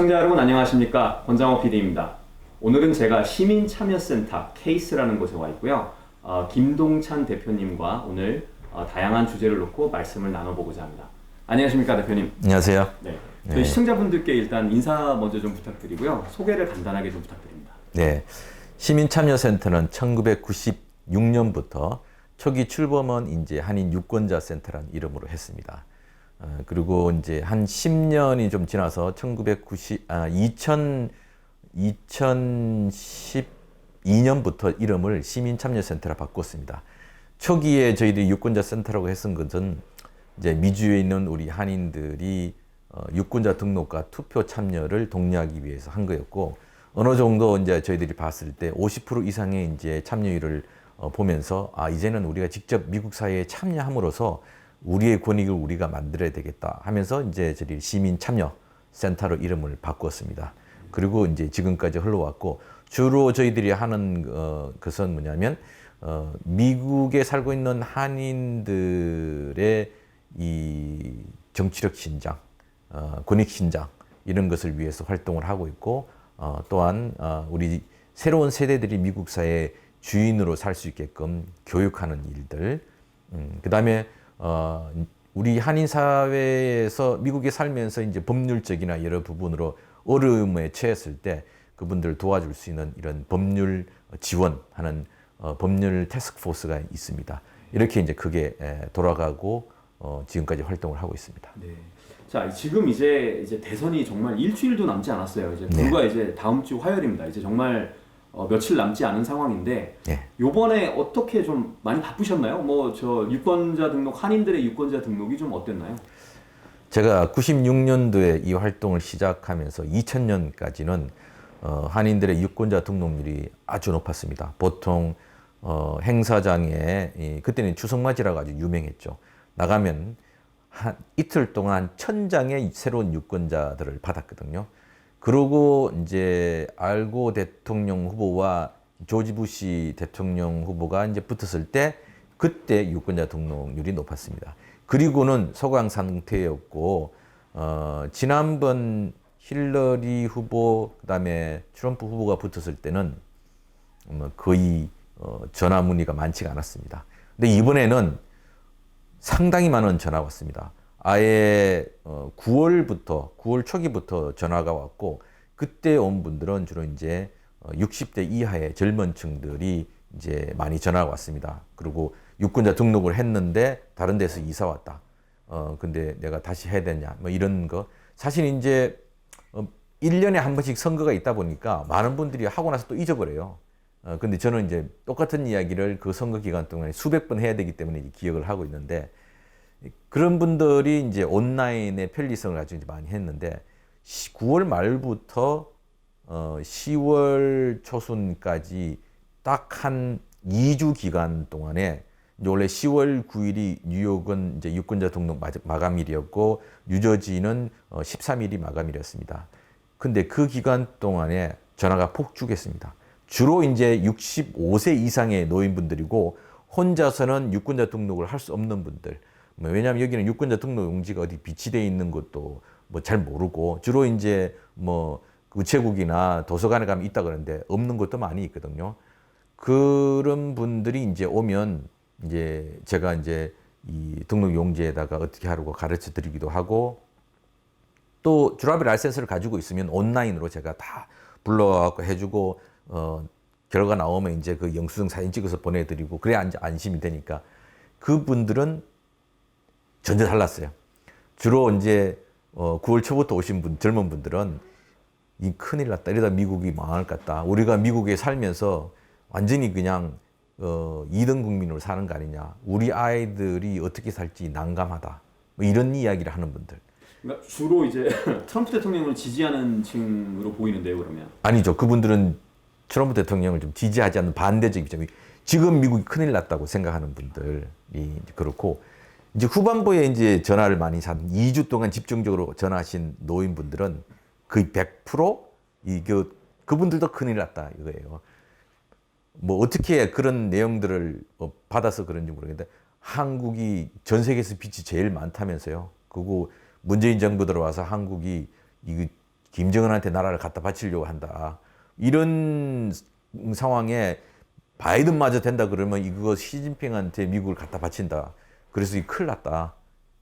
시청자 여러분 안녕하십니까? 권장호 PD입니다. 오늘은 제가 시민참여센터 케이스라는 곳에 와 있고요. 김동찬 대표님과 오늘 다양한 주제를 놓고 말씀을 나눠보고자 합니다. 안녕하십니까 대표님? 안녕하세요. 네. 저희 시청자분들께 일단 인사 먼저 좀 부탁드리고요. 소개를 간단하게 좀 부탁드립니다. 네. 시민참여센터는 1996년부터 초기 출범은 이제 한인 유권자 센터라는 이름으로 했습니다. 그리고 이제 한 10년이 좀 지나서 2012년부터 이름을 시민참여센터로 바꿨습니다. 초기에 저희들이 유권자 센터라고 했은 것은 이제 미주에 있는 우리 한인들이 유권자 등록과 투표 참여를 독려하기 위해서 한 거였고, 어느 정도 이제 저희들이 봤을 때 50% 이상의 이제 참여율을 보면서 이제는 우리가 직접 미국 사회에 참여함으로써 우리의 권익을 우리가 만들어야 되겠다 하면서 이제 저희 시민 참여 센터로 이름을 바꾸었습니다. 그리고 이제 지금까지 흘러왔고, 주로 저희들이 하는 것은 뭐냐면 미국에 살고 있는 한인들의 이 정치력 신장, 권익 신장 이런 것을 위해서 활동을 하고 있고, 또한 우리 새로운 세대들이 미국 사회의 주인으로 살 수 있게끔 교육하는 일들, 그다음에 우리 한인 사회에서 미국에 살면서 이제 법률적이나 여러 부분으로 어려움에 처했을 때 그분들을 도와줄 수 있는 이런 법률 지원하는 법률 태스크포스가 있습니다. 이렇게 이제 그게 돌아가고 지금까지 활동을 하고 있습니다. 네. 자, 지금 이제 대선이 정말 일주일도 남지 않았어요. 이제 불과 이제 다음 주 화요일입니다. 이제 정말 며칠 남지 않은 상황인데, 요번에 어떻게 좀 많이 바쁘셨나요? 뭐 저 유권자 등록, 한인들의 유권자 등록이 좀 어땠나요? 제가 96년도에 이 활동을 시작하면서 2000년까지는 한인들의 유권자 등록률이 아주 높았습니다. 보통 행사장에 그때는 추석맞이라고 아주 유명했죠. 나가면 한 이틀 동안 1000장의 새로운 유권자들을 받았거든요. 그러고 이제 알고 대통령 후보와 조지 부시 대통령 후보가 이제 붙었을 때 그때 유권자 등록률이 높았습니다. 그리고는 소강 상태였고, 지난번 힐러리 후보 그다음에 트럼프 후보가 붙었을 때는 거의 전화 문의가 많지가 않았습니다. 근데 이번에는 상당히 많은 전화가 왔습니다. 아예 9월 초기부터 전화가 왔고, 그때 온 분들은 주로 이제 60대 이하의 젊은 층들이 이제 많이 전화가 왔습니다. 그리고 유권자 등록을 했는데 다른 데서 이사 왔다. 근데 내가 다시 해야 되냐, 뭐 이런 거. 사실 이제 1년에 한 번씩 선거가 있다 보니까 많은 분들이 하고 나서 또 잊어버려요. 근데 저는 이제 똑같은 이야기를 그 선거 기간 동안에 수백 번 해야 되기 때문에 기억을 하고 있는데, 그런 분들이 이제 온라인의 편리성을 아주 많이 했는데, 9월 말부터 10월 초순까지 딱 한 2주 기간 동안에, 원래 10월 9일이 뉴욕은 이제 유권자 등록 마감일이었고, 뉴저지는 13일이 마감일이었습니다. 근데 그 기간 동안에 전화가 폭죽했습니다. 주로 이제 65세 이상의 노인분들이고, 혼자서는 유권자 등록을 할 수 없는 분들. 왜냐하면 여기는 유권자 등록 용지가 어디 비치되어 있는 것도 뭐 잘 모르고, 주로 이제 뭐 우체국이나 도서관에 가면 있다 그러는데 없는 것도 많이 있거든요. 그런 분들이 이제 오면 이제 제가 이제 이 등록 용지에다가 어떻게 하라고 가르쳐 드리기도 하고, 또 드라이브 라이센스를 가지고 있으면 온라인으로 제가 다 불러갖고 해주고, 결과 나오면 이제 그 영수증 사진 찍어서 보내드리고, 그래야 안심이 되니까. 그분들은 전혀 달랐어요. 주로 이제 9월 초부터 오신 젊은 분들은 이 큰일 났다, 이러다 미국이 망할 것 같다, 우리가 미국에 살면서 완전히 그냥 2등 국민으로 사는 거 아니냐, 우리 아이들이 어떻게 살지 난감하다, 뭐 이런 이야기를 하는 분들. 그러니까 주로 이제 트럼프 대통령을 지지하는 층으로 보이는데요, 그러면? 아니죠. 그분들은 트럼프 대통령을 좀 지지하지 않는 반대적 입장, 지금 미국이 큰일 났다고 생각하는 분들이 그렇고, 이제 후반부에 이제 전화를 많이 한 2주 동안 집중적으로 전화하신 노인분들은 거의 100% 그분들도 큰일 났다 이거예요. 뭐 어떻게 그런 내용들을 받아서 그런지 모르겠는데, 한국이 전 세계에서 빚이 제일 많다면서요. 그리고 문재인 정부 들어와서 한국이 이거 김정은한테 나라를 갖다 바치려고 한다. 이런 상황에 바이든마저 된다 그러면 이거 시진핑한테 미국을 갖다 바친다. 그래서 이 큰일 났다.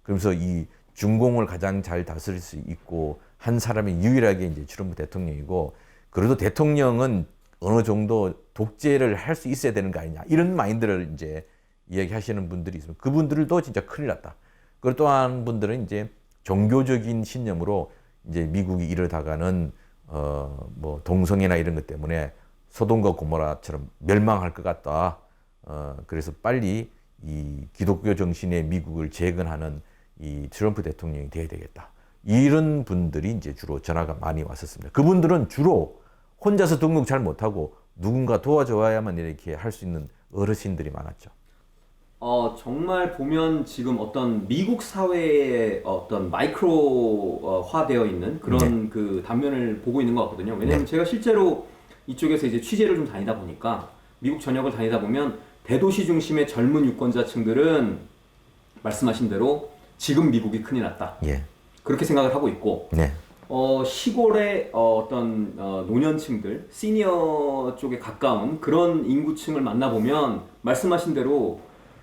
그러면서 이 중공을 가장 잘 다스릴 수 있고 한 사람이 유일하게 이제 트럼프 대통령이고, 그래도 대통령은 어느 정도 독재를 할 수 있어야 되는 거 아니냐. 이런 마인드를 이제 이야기하시는 분들이 있으면 그분들도 진짜 큰일 났다. 그리고 또 한 분들은 이제 종교적인 신념으로 이제 미국이 이러다가는 뭐 동성애나 이런 것 때문에 소돔과 고모라처럼 멸망할 것 같다. 그래서 빨리 이 기독교 정신의 미국을 재건하는 이 트럼프 대통령이 돼야 되겠다. 이런 분들이 이제 주로 전화가 많이 왔었습니다. 그분들은 주로 혼자서 등록 잘 못하고 누군가 도와줘야만 이렇게 할 수 있는 어르신들이 많았죠. 정말 보면 지금 어떤 미국 사회의 어떤 마이크로화되어 있는 그런 그 단면을 보고 있는 것 같거든요. 왜냐하면 제가 실제로 이쪽에서 이제 취재를 좀 다니다 보니까 미국 전역을 다니다 보면 대도시 중심의 젊은 유권자층들은 말씀하신 대로 지금 미국이 큰일 났다. 그렇게 생각을 하고 있고 시골의 어떤 노년층들, 시니어 쪽에 가까운 그런 인구층을 만나보면 말씀하신 대로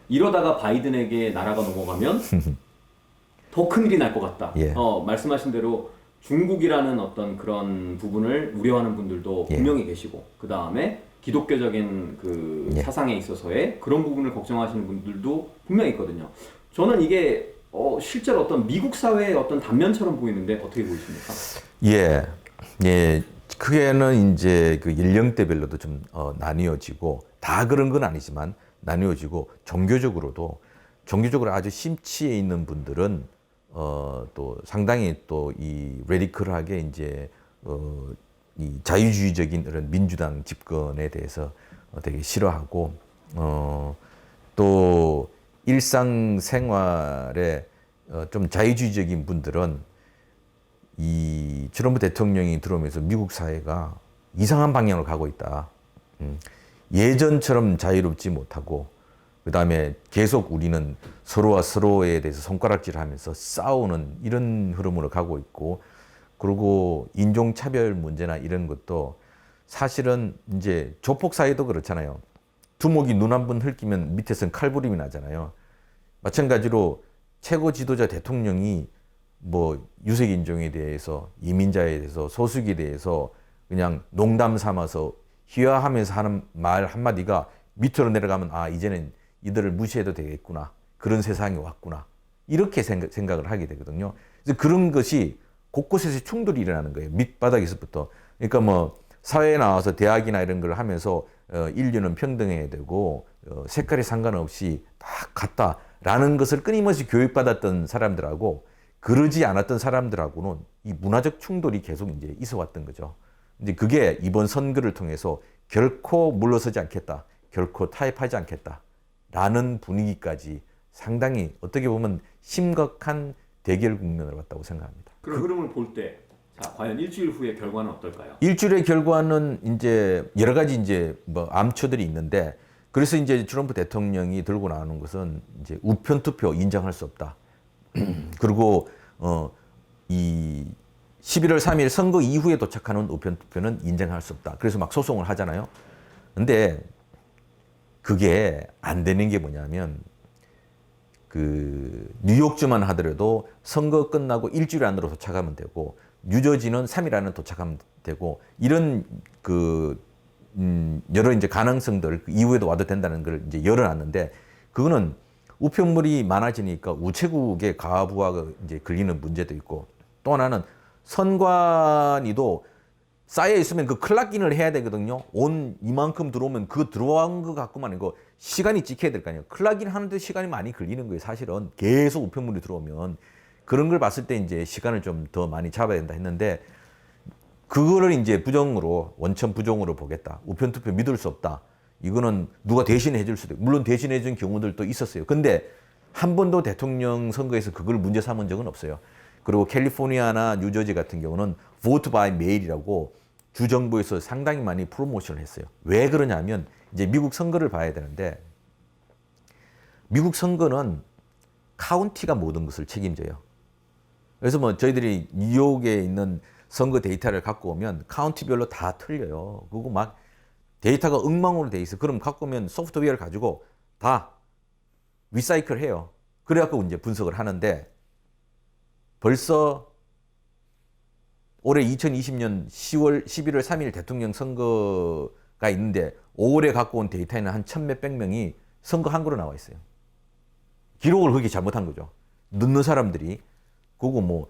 이러다가 바이든에게 나라가 넘어가면 더 큰일이 날 것 같다. 말씀하신 대로 중국이라는 어떤 그런 부분을 우려하는 분들도 분명히 계시고, 그 다음에 기독교적인 그 사상에 있어서의 그런 부분을 걱정하시는 분들도 분명히 있거든요. 저는 이게 실제로 어떤 미국 사회의 어떤 단면처럼 보이는데 어떻게 보이십니까? 크게는 이제 그 연령대별로도 좀 나뉘어지고, 다 그런 건 아니지만 나뉘어지고, 종교적으로 아주 심취해 있는 분들은 또 상당히 또 이 레디컬하게 이제 이 자유주의적인 이런 민주당 집권에 대해서 되게 싫어하고, 또 일상생활에 좀 자유주의적인 분들은 이 트럼프 대통령이 들어오면서 미국 사회가 이상한 방향으로 가고 있다. 예전처럼 자유롭지 못하고, 그 다음에 계속 우리는 서로와 서로에 대해서 손가락질하면서 싸우는 이런 흐름으로 가고 있고, 그리고 인종차별 문제나 이런 것도 사실은 이제 조폭 사회도 그렇잖아요. 두목이 눈 한 번 흘기면 밑에서는 칼부림이 나잖아요. 마찬가지로 최고 지도자 대통령이 뭐 유색인종에 대해서, 이민자에 대해서, 소수기에 대해서 그냥 농담 삼아서 희화하면서 하는 말 한마디가 밑으로 내려가면 이제는 이들을 무시해도 되겠구나. 그런 세상이 왔구나. 이렇게 생각을 하게 되거든요. 그래서 그런 것이 곳곳에서 충돌이 일어나는 거예요. 밑바닥에서부터. 그러니까 뭐 사회에 나와서 대학이나 이런 걸 하면서 인류는 평등해야 되고 색깔에 상관없이 다 같다라는 것을 끊임없이 교육받았던 사람들하고 그러지 않았던 사람들하고는 이 문화적 충돌이 계속 이제 있어 왔던 거죠. 이제 그게 이번 선거를 통해서 결코 물러서지 않겠다. 결코 타협하지 않겠다라는 분위기까지 상당히 어떻게 보면 심각한 대결 국면으로 왔다고 생각합니다. 그런 흐름을 볼 때, 자, 과연 일주일 후의 결과는 어떨까요? 일주일의 결과는 이제 여러 가지 이제 뭐 암초들이 있는데, 그래서 이제 트럼프 대통령이 들고 나오는 것은 이제 우편 투표 인정할 수 없다. 그리고 이 11월 3일 선거 이후에 도착하는 우편 투표는 인정할 수 없다. 그래서 막 소송을 하잖아요. 근데 그게 안 되는 게 뭐냐면, 그 뉴욕주만 하더라도 선거 끝나고 일주일 안으로 도착하면 되고, 뉴저지는 3일 안에 도착하면 되고, 이런 그 여러 이제 가능성들 이후에도 와도 된다는 걸 이제 열어놨는데, 그거는 우편물이 많아지니까 우체국의 가부가 이제 걸리는 문제도 있고, 또 하나는 선관위도 쌓여 있으면 그 클락인을 해야 되거든요. 온 이만큼 들어오면 그 들어온 거 갖고만 아니고 시간이 찍혀야 될 거 아니에요. 클락인 하는데 시간이 많이 걸리는 거예요. 사실은 계속 우편물이 들어오면. 그런 걸 봤을 때 이제 시간을 좀 더 많이 잡아야 된다 했는데, 그거를 이제 부정으로, 원천 부정으로 보겠다. 우편 투표 믿을 수 없다. 이거는 누가 대신해 줄 수도 있고, 물론 대신해 준 경우들도 있었어요. 근데 한 번도 대통령 선거에서 그걸 문제 삼은 적은 없어요. 그리고 캘리포니아나 뉴저지 같은 경우는 vote by mail이라고 주정부에서 상당히 많이 프로모션을 했어요. 왜 그러냐면 이제 미국 선거를 봐야 되는데, 미국 선거는 카운티가 모든 것을 책임져요. 그래서 뭐 저희들이 뉴욕에 있는 선거 데이터를 갖고 오면 카운티별로 다 틀려요. 그리고 막 데이터가 엉망으로 돼 있어. 그럼 갖고 오면 소프트웨어를 가지고 다 리사이클 해요. 그래갖고 이제 분석을 하는데 벌써 올해 2020년 11월 3일 대통령 선거가 있는데 5월에 갖고 온 데이터에는 한 1,000몇백 명이 선거 한거로 나와 있어요. 기록을 그렇게 잘못한 거죠. 넣는 사람들이. 그거 뭐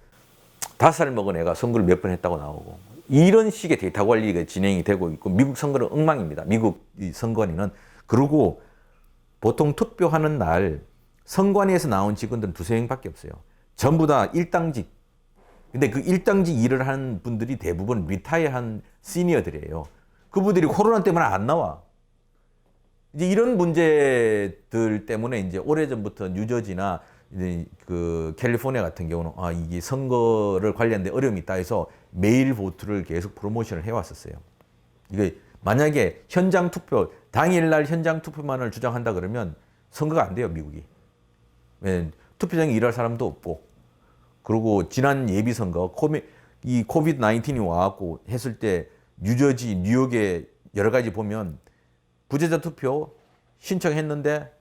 5살 먹은 애가 선거를 몇 번 했다고 나오고 이런 식의 데이터 관리가 진행이 되고 있고 미국 선거는 엉망입니다. 미국 선관위는. 그리고 보통 투표하는 날 선관위에서 나온 직원들은 2~3명밖에 없어요. 전부 다 일당직. 근데 그 일당직 일을 하는 분들이 대부분 리타이어한 시니어들이에요. 그분들이 코로나 때문에 안 나와. 이제 이런 문제들 때문에 이제 오래전부터 뉴저지나 그 캘리포니아 같은 경우는 이게 선거를 관련된 어려움이 있다 해서 메일 보트를 계속 프로모션을 해왔었어요. 이게 만약에 현장 투표, 당일날 현장 투표만을 주장한다 그러면 선거가 안 돼요, 미국이. 투표장에 일할 사람도 없고. 그리고 지난 예비선거, 이 코비드 19이 와갖고 했을 때 뉴저지, 뉴욕에 여러 가지 보면 부재자 투표 신청했는데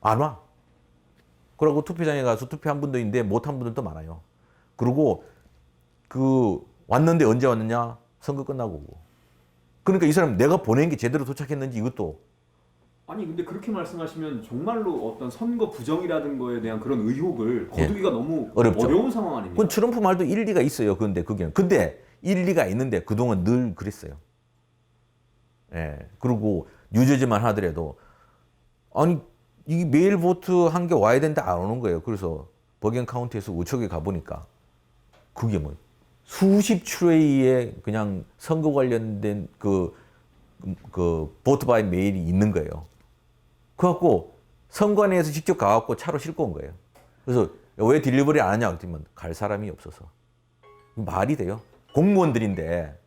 안 와. 그러고 투표장에 가서 투표한 분도 있는데 못한 분들도 많아요. 그리고 왔는데 언제 왔느냐? 선거 끝나고 오고. 그러니까 이 사람 내가 보낸 게 제대로 도착했는지 이것도. 아니 근데 그렇게 말씀하시면 정말로 어떤 선거 부정이라든 거에 대한 그런 의혹을 거두기가 너무 어렵죠. 어려운 상황 아닙니까? 그건 트럼프 말도 일리가 있어요. 근데 일리가 있는데 그동안 늘 그랬어요. 예. 그리고 뉴저지만 하더라도 아니 이 메일 보트 한 개 와야 되는데 안 오는 거예요. 그래서 버겐 카운티에서 우측에 가보니까 그게 뭐 수십 트레이에 그냥 선거 관련된 그 보트 바이 메일이 있는 거예요. 그래갖고 선관위에서 직접 가갖고 차로 싣고 온 거예요. 그래서 왜 딜리버리 안 하냐 그랬더니 갈 사람이 없어서. 말이 돼요? 공무원들인데.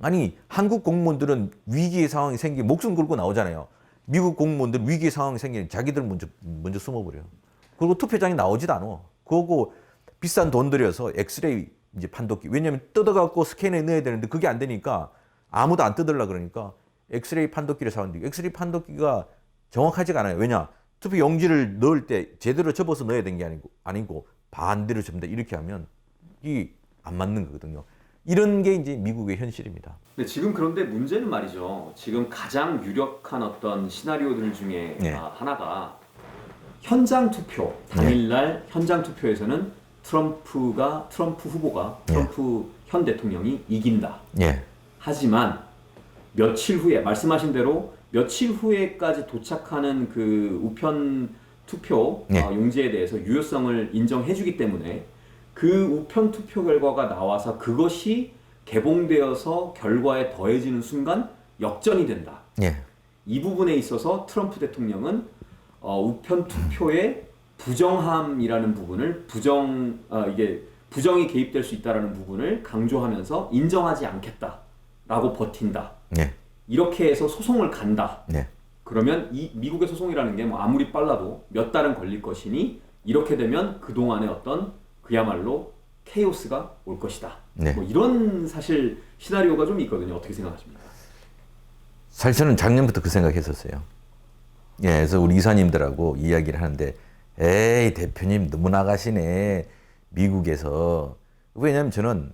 아니 한국 공무원들은 위기의 상황이 생기면 목숨 걸고 나오잖아요. 미국 공무원들 위기의 상황이 생기면 자기들 먼저 숨어버려요. 그리고 투표장에 나오지도 않아. 그거고 비싼 돈 들여서 엑스레이 이제 판독기. 왜냐면 뜯어갖고 스캔에 넣어야 되는데 그게 안 되니까 아무도 안 뜯으려 그러니까 엑스레이 판독기를 사는데 엑스레이 판독기가 정확하지가 않아요. 왜냐? 투표 용지를 넣을 때 제대로 접어서 넣어야 되는 게 아니고 반대로 접는다. 이렇게 하면 이게 안 맞는 거거든요. 이런 게 이제 미국의 현실입니다. 근데 지금 그런데 문제는 말이죠. 지금 가장 유력한 어떤 시나리오들 중에 네. 하나가 현장 투표, 당일날 현장 투표에서는 트럼프 후보가 트럼프 현 대통령이 이긴다. 예. 하지만 며칠 후에 말씀하신 대로 며칠 후에까지 도착하는 그 우편 투표 용지에 대해서 유효성을 인정해주기 때문에 그 우편 투표 결과가 나와서 그것이 개봉되어서 결과에 더해지는 순간 역전이 된다. 예. 이 부분에 있어서 트럼프 대통령은 우편 투표의 부정함이라는 부분을 이게 부정이 개입될 수 있다라는 부분을 강조하면서 인정하지 않겠다라고 버틴다. 예. 이렇게 해서 소송을 간다. 예. 그러면 이 미국의 소송이라는 게 뭐 아무리 빨라도 몇 달은 걸릴 것이니 이렇게 되면 그 동안의 어떤 그야말로 케이오스가 올 것이다. 네. 뭐 이런 사실 시나리오가 좀 있거든요. 어떻게 생각하십니까? 사실 저는 작년부터 그 생각했었어요. 예, 그래서 우리 이사님들하고 이야기를 하는데, 에이 대표님 너무 나가시네 미국에서. 왜냐하면 저는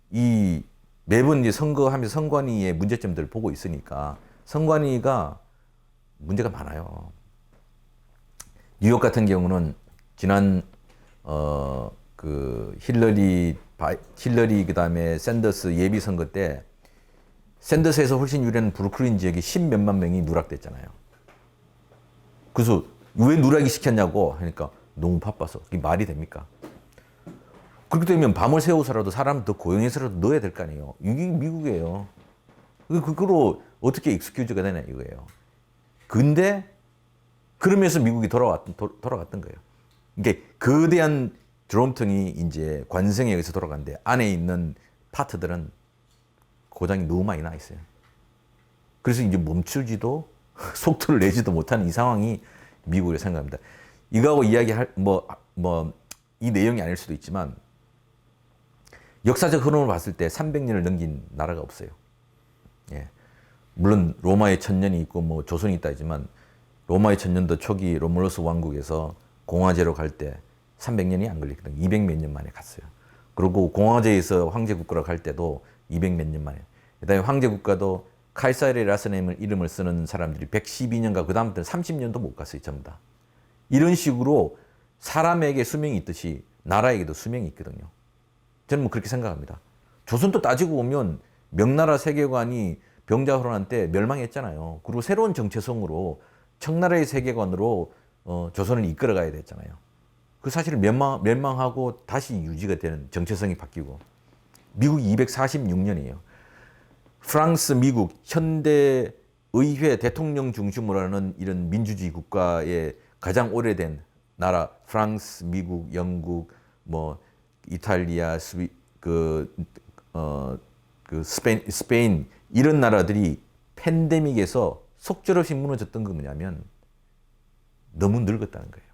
이 매번 이제 선거하면서 선관위의 문제점들을 보고 있으니까 선관위가 문제가 많아요. 뉴욕 같은 경우는 지난 그 힐러리 그다음에 샌더스 예비 선거 때 샌더스에서 훨씬 유리한 브루클린 지역에 10몇만 명이 누락됐잖아요. 그래서 왜 누락이 시켰냐고 하니까 너무 바빠서. 그게 말이 됩니까? 그렇게 되면 밤을 새워서라도 사람 더 고용해서라도 넣어야 될 거 아니에요. 이게 미국이에요. 그거로 어떻게 익스큐즈가 되냐 이거예요. 근데 그러면서 미국이 돌아갔던 거예요. 이게 거대한 드럼통이 이제 관성에 의해서 돌아가는데 안에 있는 파트들은 고장이 너무 많이 나 있어요. 그래서 이제 멈추지도 속도를 내지도 못하는 이 상황이 미국이라고 생각합니다. 이거하고 이야기할 이 내용이 아닐 수도 있지만 역사적 흐름을 봤을 때 300년을 넘긴 나라가 없어요. 예. 물론 로마의 천년이 있고 뭐 조선이 있다 하지만 로마의 천년도 초기 로물루스 왕국에서 공화제로 갈 때 300년이 안 걸리거든요. 200 몇 년 만에 갔어요. 그리고 공화제에서 황제 국가로 갈 때도 200 몇 년 만에. 그다음에 황제 국가도 카이사르라스라는 이름을 쓰는 사람들이 112년과 그다음부터 30년도 못 갔어요. 전부 다. 이런 식으로 사람에게 수명이 있듯이 나라에게도 수명이 있거든요. 저는 뭐 그렇게 생각합니다. 조선도 따지고 보면 명나라 세계관이 병자호란한 때 멸망했잖아요. 그리고 새로운 정체성으로 청나라의 세계관으로 조선을 이끌어가야 됐잖아요. 그 사실은 멸망하고 다시 유지가 되는 정체성이 바뀌고 미국이 246년이에요. 프랑스, 미국, 현대 의회 대통령 중심으로 하는 이런 민주주의 국가의 가장 오래된 나라, 프랑스, 미국, 영국, 뭐 이탈리아, 스페인 이런 나라들이 팬데믹에서 속절없이 무너졌던 건 뭐냐면 너무 늙었다는 거예요.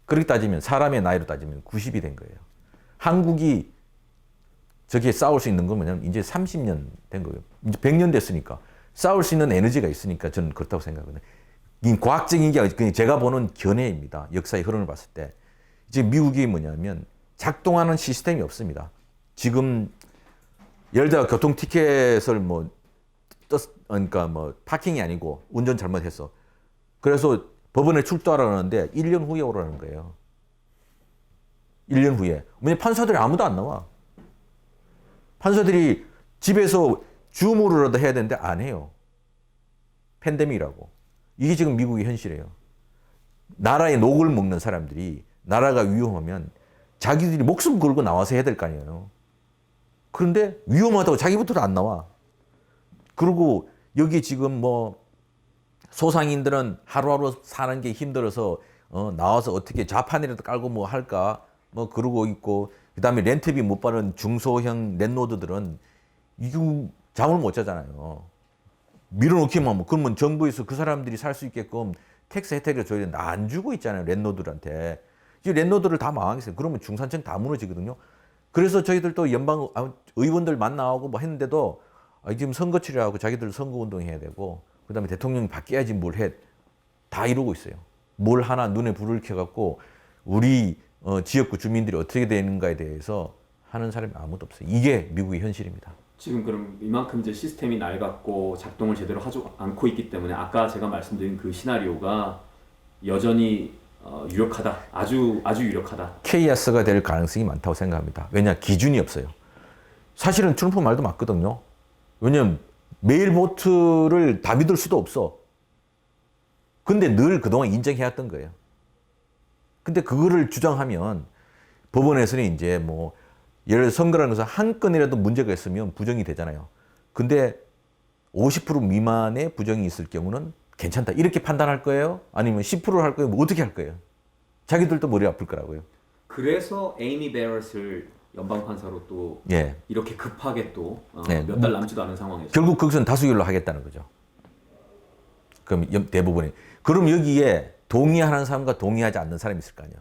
그렇게 따지면 사람의 나이로 따지면 90이 된 거예요. 한국이 저기에 싸울 수 있는 건 뭐냐면 이제 30년 된 거예요. 이제 100년 됐으니까 싸울 수 있는 에너지가 있으니까 저는 그렇다고 생각하거든요. 이 과학적인 게 그냥 제가 보는 견해입니다. 역사의 흐름을 봤을 때 이제 미국이 뭐냐면 작동하는 시스템이 없습니다. 지금 예를 들어 교통 티켓을 그러니까 파킹이 아니고 운전 잘못했어. 그래서 법원에 출두하라는데 1년 후에 오라는 거예요. 1년 후에. 왜냐면 판사들이 아무도 안 나와. 판사들이 집에서 줌으로라도 해야 되는데 안 해요. 팬데믹이라고. 이게 지금 미국의 현실이에요. 나라의 녹을 먹는 사람들이 나라가 위험하면 자기들이 목숨 걸고 나와서 해야 될 거 아니에요. 그런데 위험하다고 자기부터도 안 나와. 그리고 여기 지금 소상인들은 하루하루 사는 게 힘들어서 나와서 어떻게 자판이라도 깔고 뭐 할까 그러고 있고 그다음에 렌트비 못 받는 중소형 랜로드들은 이거 잠을 못 자잖아요. 밀어넣기만 하면 그러면 정부에서 그 사람들이 살 수 있게끔 텍스 혜택을 줘야 되는데 안 주고 있잖아요. 랜로드들한테. 이제 랜로드를 다 망하겠어요. 그러면 중산층 다 무너지거든요. 그래서 저희들도 연방 의원들 만나고 뭐 했는데도 지금 선거 치료하고 자기들 선거 운동해야 되고 그다음에 대통령이 바뀌어야지 뭘 해. 다 이러고 있어요. 뭘 하나 눈에 불을 켜갖고 우리 지역구 주민들이 어떻게 되는가에 대해서 하는 사람이 아무도 없어요. 이게 미국의 현실입니다. 지금 그럼 이만큼 이제 시스템이 낡았고 작동을 제대로 하지 않고 있기 때문에 아까 제가 말씀드린 그 시나리오가 여전히 유력하다. 아주 유력하다. 케이아스가 될 가능성이 많다고 생각합니다. 왜냐 기준이 없어요. 사실은 트럼프 말도 맞거든요. 왜냐면 메일보트를 다 믿을 수도 없어. 근데 늘 그동안 인정해왔던 거예요. 근데 그거를 주장하면 법원에서는 이제 예를 들어 선거라는 것은 한 건이라도 문제가 있으면 부정이 되잖아요. 근데 50% 미만의 부정이 있을 경우는 괜찮다. 이렇게 판단할 거예요? 아니면 10%를 할 거예요? 어떻게 할 거예요? 자기들도 머리 아플 거라고요. 그래서 에이미 베럿을 연방 판사로 또 이렇게 급하게 또 몇 달 남지도 않은 상황에서 결국 거기서는 다수결로 하겠다는 거죠. 그럼 대부분이. 그럼 여기에 동의하는 사람과 동의하지 않는 사람이 있을 거 아니에요.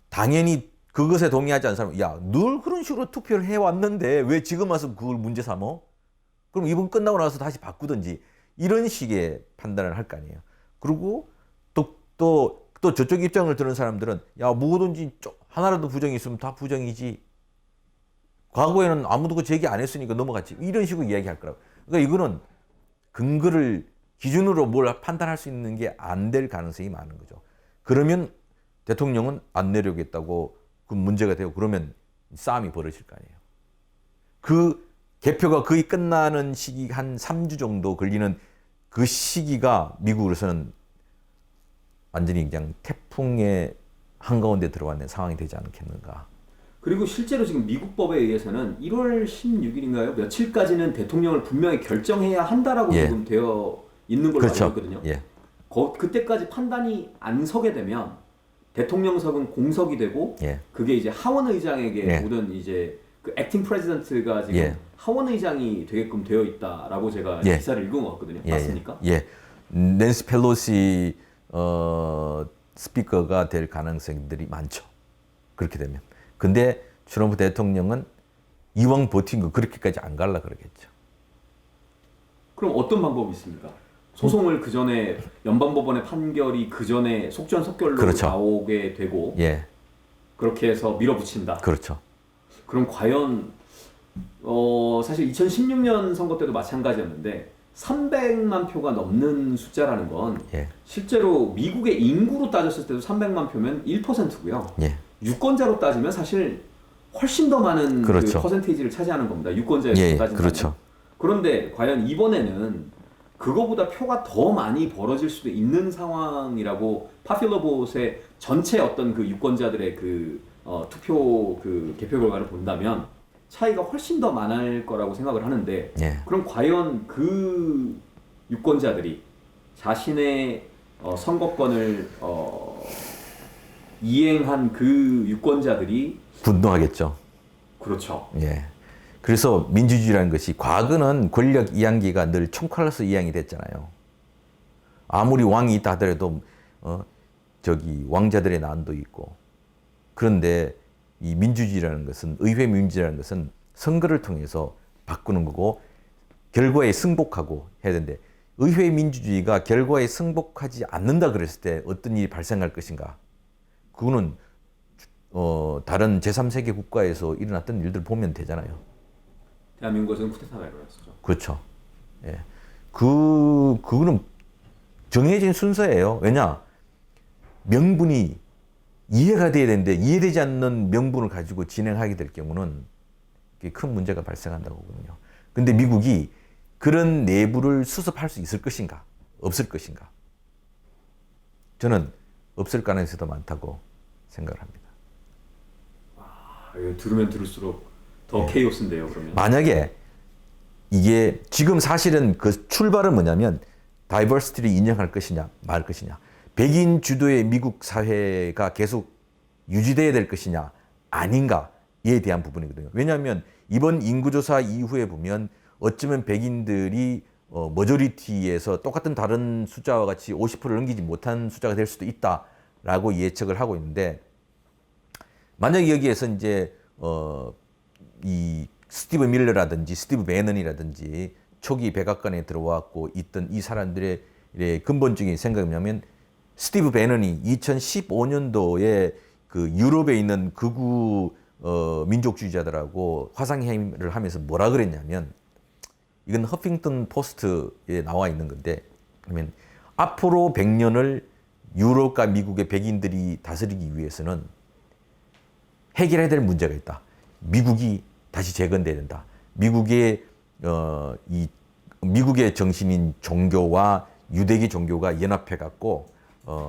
당연히 그것에 동의하지 않는 사람은 늘 그런 식으로 투표를 해왔는데 왜 지금 와서 그걸 문제 삼어? 그럼 이번 끝나고 나서 다시 바꾸든지 이런 식의 판단을 할 거 아니에요. 그리고 또 저쪽 입장을 드는 사람들은 뭐든지 하나라도 부정이 있으면 다 부정이지. 과거에는 아무도 그 제기 안 했으니까 넘어갔지. 이런 식으로 이야기할 거라고. 그러니까 이거는 근거를 기준으로 뭘 판단할 수 있는 게 안 될 가능성이 많은 거죠. 그러면 대통령은 안 내려오겠다고 그 문제가 되고 그러면 싸움이 벌어질 거 아니에요. 그 개표가 거의 끝나는 시기 한 3주 정도 걸리는 그 시기가 미국으로서는 완전히 그냥 태풍의 한가운데 들어왔는 상황이 되지 않겠는가. 그리고 실제로 지금 미국 법에 의해서는 1월 16일인가요? 며칠까지는 대통령을 분명히 결정해야 한다라고 지금 되어 있는 걸로 알고 있거든요. 그때까지 판단이 안 서게 되면 대통령석은 공석이 되고 그게 이제 하원 의장에게 모든 이제 그 액팅 프레지던트가 지금 하원 의장이 되게끔 되어 있다라고 제가 기사를 읽은 것 같거든요. 맞습니까? 낸시 펠로시 스피커가 될 가능성들이 많죠. 그렇게 되면. 근데 트럼프 대통령은 이왕 버틴 거 그렇게까지 안 갈라 그러겠죠. 그럼 어떤 방법이 있습니까? 소송을 그 전에 연방법원의 판결이 그 전에 속전속결로 그렇죠. 나오게 되고 예, 그렇게 해서 밀어붙인다. 그렇죠. 그럼 과연 사실 2016년 선거 때도 마찬가지였는데 300만 표가 넘는 숫자라는 건 예, 실제로 미국의 인구로 따졌을 때도 300만 표면 1%고요. 예, 유권자로 따지면 사실 훨씬 더 많은 그렇죠. 그 퍼센테이지를 차지하는 겁니다. 유권자에서 예, 따진다면. 그렇죠. 그런데 과연 이번에는 그거보다 표가 더 많이 벌어질 수도 있는 상황이라고 파퓰러봇의 전체 어떤 그 유권자들의 그 투표 그 개표 결과를 본다면 차이가 훨씬 더 많을 거라고 생각을 하는데 예. 그럼 과연 그 유권자들이 자신의 선거권을 이행한 그 유권자들이 분노하겠죠. 그렇죠. 예. 그래서 민주주의라는 것이 과거는 권력 이양기가 늘 총칼로서 이양이 됐잖아요. 아무리 왕이 있다 하더라도 저기 왕자들의 난도 있고. 그런데 이 민주주의라는 것은 의회 민주주의라는 것은 선거를 통해서 바꾸는 거고 결과에 승복하고 해야 되는데 의회 민주주의가 결과에 승복하지 않는다 그랬을 때 어떤 일이 발생할 것인가? 그거는 다른 제3세계 국가에서 일어났던 일들 보면 되잖아요. 대한민국에서는 쿠데타가 일어났었죠. 그렇죠. 예. 그거는 정해진 순서예요. 왜냐? 명분이 이해가 돼야 되는데 이해되지 않는 명분을 가지고 진행하게 될 경우는 큰 문제가 발생한다고 하거든요. 근데 미국이 그런 내부를 수습할 수 있을 것인가? 없을 것인가? 저는 없을 가능성이 더 많다고 생각을 합니다. 이거 들으면 들을수록 더 케이오스인데요, 그러면. 만약에 이게 지금 사실은 그 출발은 뭐냐면 다이버시티를 인정할 것이냐 말 것이냐 백인 주도의 미국 사회가 계속 유지돼야 될 것이냐 아닌가에 대한 부분이거든요. 왜냐하면 이번 인구조사 이후에 보면 어쩌면 백인들이 머저리티에서 똑같은 다른 숫자와 같이 50%를 넘기지 못한 숫자가 될 수도 있다라고 예측을 하고 있는데 만약 여기에서 이제 이 스티브 밀러라든지 스티브 배넌이라든지 초기 백악관에 들어왔고 있던 이 사람들의 근본적인 생각이 뭐냐면 스티브 배넌이 2015년도에 그 유럽에 있는 극우 민족주의자들하고 화상회의를 하면서 뭐라 그랬냐면 이건 허핑턴 포스트에 나와 있는 건데 그러면 앞으로 100년을 유럽과 미국의 백인들이 다스리기 위해서는 해결해야 될 문제가 있다. 미국이 다시 재건돼야 된다. 미국의 미국의 정신인 종교와 유대교 종교가 연합해 갖고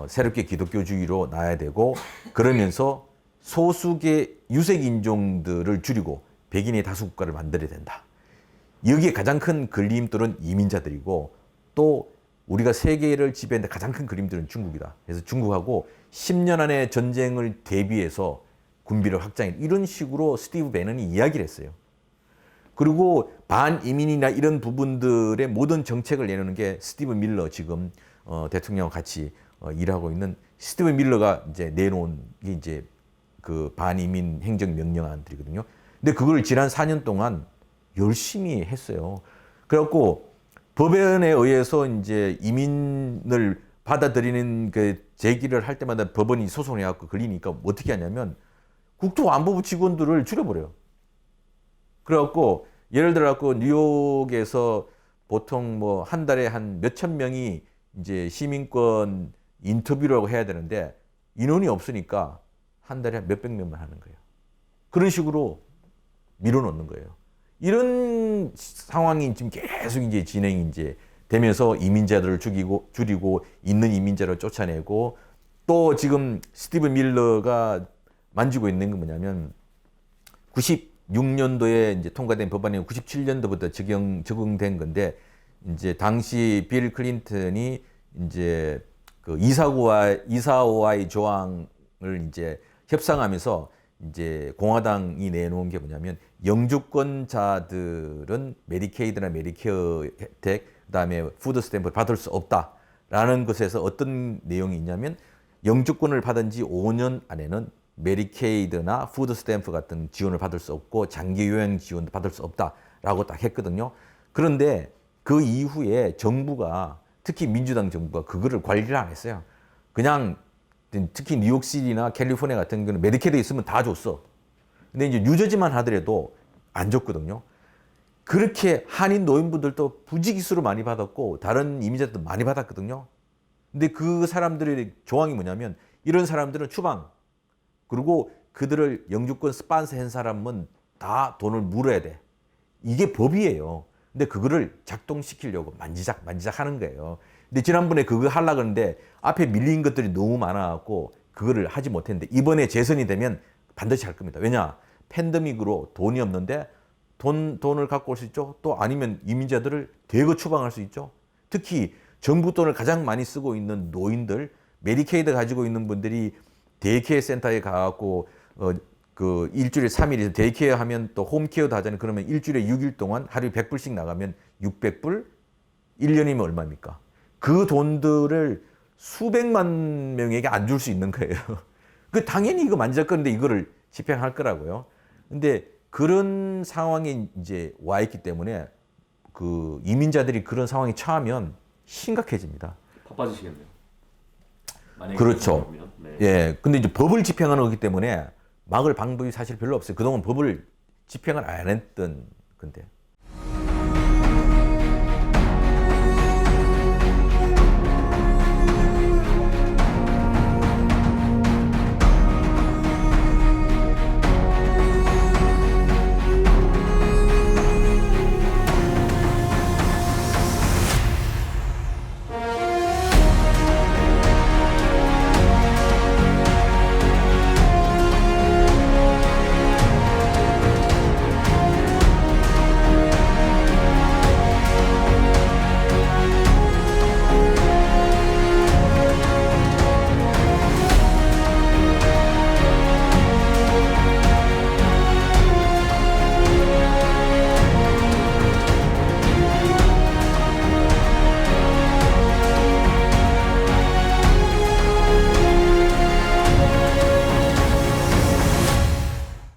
새롭게 기독교주의로 나야 되고 그러면서 소수의 유색 인종들을 줄이고 백인의 다수 국가를 만들어야 된다. 여기에 가장 큰 걸림돌은 이민자들이고 또 우리가 세계를 지배하는데 가장 큰 걸림돌은 중국이다. 그래서 중국하고 10년 안에 전쟁을 대비해서 군비를 확장해 이런 식으로 스티브 배넌이 이야기를 했어요. 그리고 반이민이나 이런 부분들의 모든 정책을 내놓는 게 스티브 밀러 지금 대통령과 같이 일하고 있는 스티브 밀러가 이제 내놓은 게 이제 그 반이민 행정명령안들이거든요. 근데 그걸 지난 4년 동안 열심히 했어요. 그래갖고 법원에 의해서 이제 이민을 받아들이는 그 제기를 할 때마다 법원이 소송을 해갖고 걸리니까 어떻게 하냐면 국토안보부 직원들을 줄여버려요. 그래갖고 예를 들어갖고 뉴욕에서 보통 뭐 한 달에 한 몇천 명이 이제 시민권 인터뷰라고 해야 되는데 인원이 없으니까 한 달에 몇백 명만 하는 거예요. 그런 식으로 밀어넣는 거예요. 이런 상황이 지금 계속 이제 진행이 이제 되면서 이민자들을 줄이고 있는 이민자를 쫓아내고 또 지금 스티브 밀러가 만지고 있는 건 뭐냐면 96년도에 이제 통과된 법안이 97년도부터 적용된 건데 이제 당시 빌 클린턴이 이제 그 이사오와의 조항을 이제 협상하면서 이제 공화당이 내놓은 게 뭐냐면 영주권자들은 메디케이드나 메디케어 혜택 그다음에 푸드 스탬프를 받을 수 없다라는 것에서 어떤 내용이 있냐면 영주권을 받은 지 5년 안에는 메디케이드나 푸드 스탬프 같은 지원을 받을 수 없고 장기 요양 지원도 받을 수 없다라고 딱 했거든요. 그런데 그 이후에 정부가 특히 민주당 정부가 그거를 관리를 안 했어요. 그냥 특히 뉴욕시티나 캘리포니아 같은 경우는 메디케이드 있으면 다 줬어. 근데 이제 뉴저지만 하더라도 안 줬거든요. 그렇게 한인 노인분들도 부지기수로 많이 받았고 다른 이민자들도 많이 받았거든요. 근데 그 사람들의 조항이 뭐냐면 이런 사람들은 추방 그리고 그들을 영주권 스폰서한 사람은 다 돈을 물어야 돼. 이게 법이에요. 근데 그거를 작동시키려고 만지작 하는 거예요. 근데 지난번에 그거 하려고 했는데 앞에 밀린 것들이 너무 많아갖고 그거를 하지 못했는데 이번에 재선이 되면 반드시 할 겁니다. 왜냐? 팬데믹으로 돈이 없는데 돈을 갖고 올 수 있죠. 또 아니면 이민자들을 대거 추방할 수 있죠. 특히 정부 돈을 가장 많이 쓰고 있는 노인들, 메디케이드 가지고 있는 분들이 데이케어 센터에 가갖고 그 일주일에 3일 데이케어 하면 또 홈케어도 하잖아요. 그러면 일주일에 6일 동안 하루에 100불씩 나가면 600불? 1년이면 얼마입니까? 그 돈들을 수백만 명에게 안 줄 수 있는 거예요. 그 당연히 이거 만질 건데 이거를 집행할 거라고요. 근데 그런 상황에 이제 와 있기 때문에 그 이민자들이 그런 상황에 처하면 심각해집니다. 바빠지시겠네요. 만약에 그렇죠. 그러면, 네. 예. 근데 이제 법을 집행하는 거기 때문에 막을 방법이 사실 별로 없어요. 그동안 법을 집행을 안 했던 건데.